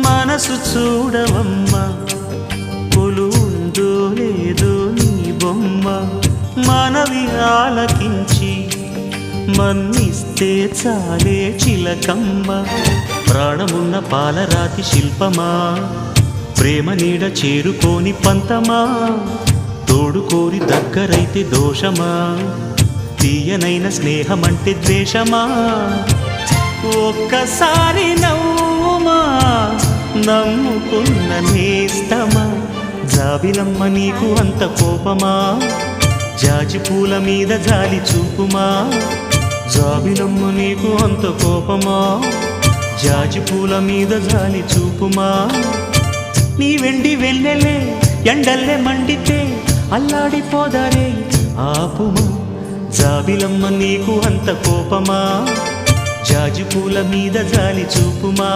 మనసు చూడవమ్మా కొలువుందో లేదో నీ బొమ్మ మనవి ఆలకించి మన్నిస్తే చాలే చిలకమ్మ ప్రాణమున్న పాలరాతి శిల్పమా ప్రేమ నీడ చేరుకోని పంతమా తోడుకోరి దగ్గరైతే దోషమా తీయనైన స్నేహమంటే ద్వేషమా ఒక్కసారి నవ్వుమా నమ్ముకున్న నేస్తమా జాబిలమ్మ నీకు అంత కోపమా జాజి పూల మీద జాలి చూపుమా జాబిలమ్మ నీకు అంత కోపమా జాజి పూల మీద జాలి చూపుమా నీ వెండి వెన్నెలే ఎండల్లే మండితే అల్లాడిపోదారే ఆపుమా జాబిలమ్మ నీకు అంత కోపమా జాజి పూల మీద జాలి చూపుమా